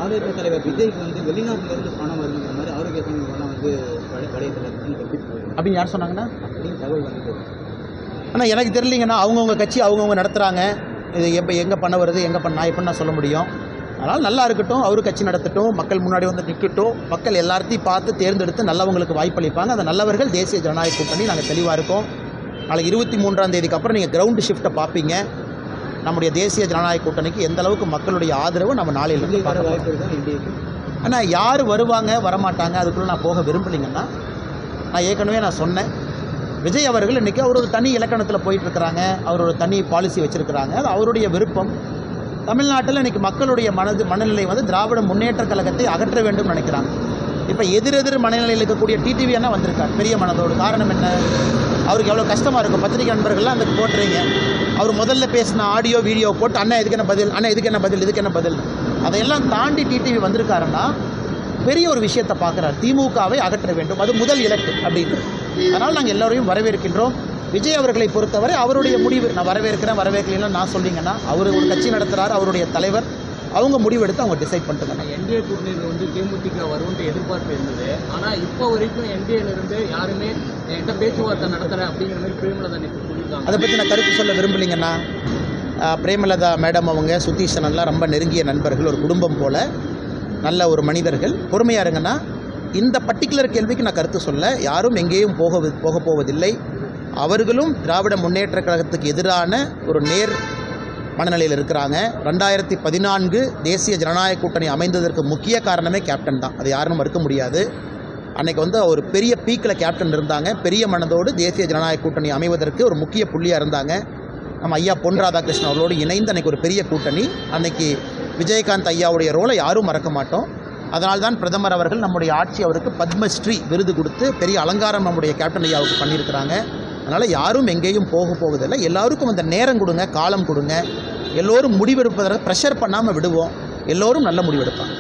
தாவேக தலைவர் விஜய்க்கு வந்து வெளிநாட்டிலிருந்து பணம் வருங்கிற மாதிரி ஆரோக்கிய சங்கங்கள்லாம் வந்து வலைத்தளத்தில் அப்படின்னு யார் சொன்னாங்கன்னா அப்படின்னு தகவல் வந்து. ஆனால் எனக்கு தெரியலிங்கன்னா அவங்கவுங்க கட்சி அவங்கவுங்க நடத்துகிறாங்க. இது எங்கே பண்ண வருது எங்கே பண்ணா எப்படின்னு நான் சொல்ல முடியும். அதனால் நல்லா இருக்கட்டும், அவரு கட்சி நடத்தட்டும், மக்கள் முன்னாடி வந்து நிற்கட்டும், மக்கள் எல்லாத்தையும் பார்த்து தேர்ந்தெடுத்து நல்லவங்களுக்கு வாய்ப்பளிப்பாங்க. அந்த நல்லவர்கள் தேசிய ஜனநாயக கூட்டணி. நாங்கள் தெளிவாக இருக்கோம். நாளைக்கு 23ஆம் தேதிக்கு அப்புறம் நீங்கள் கிரவுண்டு ஷிஃப்ட்டை பார்ப்பீங்க. நம்முடைய தேசிய ஜனநாயக கூட்டணிக்கு எந்த அளவுக்கு மக்களுடைய ஆதரவு நம்ம நாளையிலிருந்து பார்க்க போகிறோம். ஆனால் யார் வருவாங்க வரமாட்டாங்க அதுக்குள்ளே நான் போக விரும்பலைங்கன்னா, நான் ஏற்கனவே நான் சொன்னேன், விஜய் அவர்கள் இன்றைக்கி அவர் ஒரு தனி இலக்கணத்தில் போயிட்டுருக்கிறாங்க, அவர் ஒரு தனி பாலிசி வச்சுருக்கிறாங்க, அது அவருடைய விருப்பம். தமிழ்நாட்டில் இன்றைக்கி மக்களுடைய மனநிலை வந்து திராவிட முன்னேற்ற கழகத்தை அகற்ற வேண்டும் நினைக்கிறாங்க. இப்போ எதிரெதிர் மனநிலையில் இருக்கக்கூடிய டிடிவி அண்ணா வந்திருக்கார் பெரிய மனதோடு. காரணம் என்ன? அவருக்கு எவ்வளோ கஷ்டமாக இருக்கும். பத்திரிகை நண்பர்கள்லாம் அதுக்கு போட்டுறீங்க. அவர் முதல்ல பேசின ஆடியோ வீடியோ போட்டு அண்ணா இதுக்கு என்ன பதில், அண்ணா இதுக்கு என்ன பதில், இதுக்கு என்ன பதில், அதையெல்லாம் தாண்டி டிடிவி வந்திருக்காருன்னா பெரிய ஒரு விஷயத்தை பார்க்குறாரு. திமுகவை அகற்ற வேண்டும், அது முதல் இலக்கு அப்படின்னு. அதனால் நாங்கள் எல்லோரையும் வரவேற்கின்றோம். விஜய் அவர்களை பொறுத்தவரை அவருடைய முடிவு. நான் வரவேற்கலாம் நான் சொல்லிங்கன்னா, அவர் ஒரு கட்சி நடத்துகிறார், அவருடைய தலைவர், அவங்க முடிவெடுத்து அவங்க டிசைட் பண்ணிட்டுருக்காங்க. என்டிஏ கூட்டணியில் வந்து தேமுதிக வரும்னு எதிர்பார்ப்பு இருந்தது. ஆனால் இப்போ வரைக்கும் என்டிஏலேருந்து யாருமே என்கிட்ட பேச்சுவார்த்தை நடத்துகிறேன் அப்படிங்கிற மாதிரி பிரேமலதா சொல்லியிருக்காங்க. அதை பற்றி நான் கருத்து சொல்ல விரும்பலைங்கன்னா, பிரேமலதா மேடம் அவங்க சுதீஷனெல்லாம் ரொம்ப நெருங்கிய நண்பர்கள், ஒரு குடும்பம் போல் நல்ல ஒரு மனிதர்கள். பொறுமையாக இருங்கன்னா, இந்த பர்டிகுலர் கேள்விக்கு நான் கருத்து சொல்ல, யாரும் எங்கேயும் போக போவதில்லை. அவர்களும் திராவிட முன்னேற்ற கழகத்துக்கு எதிரான ஒரு நேர் மனநிலையில் இருக்கிறாங்க. 2014 தேசிய ஜனநாயக கூட்டணி அமைந்ததற்கு முக்கிய காரணமே கேப்டன் தான். அதை யாரும் மறுக்க முடியாது. அன்றைக்கி வந்து ஒரு பெரிய பீக்கில் கேப்டன் இருந்தாங்க. பெரிய மனதோடு தேசிய ஜனநாயக கூட்டணி அமைவதற்கு ஒரு முக்கிய புள்ளியாக இருந்தாங்க. நம்ம ஐயா பொன் ராதாகிருஷ்ணன் அவர்களோடு இணைந்து அன்றைக்கி ஒரு பெரிய கூட்டணி. அன்றைக்கி விஜயகாந்த் ஐயாவுடைய ரோலை யாரும் மறக்க மாட்டோம். அதனால்தான் பிரதமர் அவர்கள் நம்முடைய ஆட்சி அவருக்கு பத்மஸ்ரீ விருது கொடுத்து பெரிய அலங்காரம் நம்முடைய கேப்டன் ஐயாவுக்கு பண்ணியிருக்கிறாங்க. அதனால் யாரும் எங்கேயும் போவதில்லை. எல்லாருக்கும் அந்த நேரம் கொடுங்க, காலம் கொடுங்க. எல்லோரும் முடிவெடுப்பதற்கு ப்ரெஷர் பண்ணாமல் விடுவோம். எல்லோரும் நல்ல முடிவெடுப்பாங்க.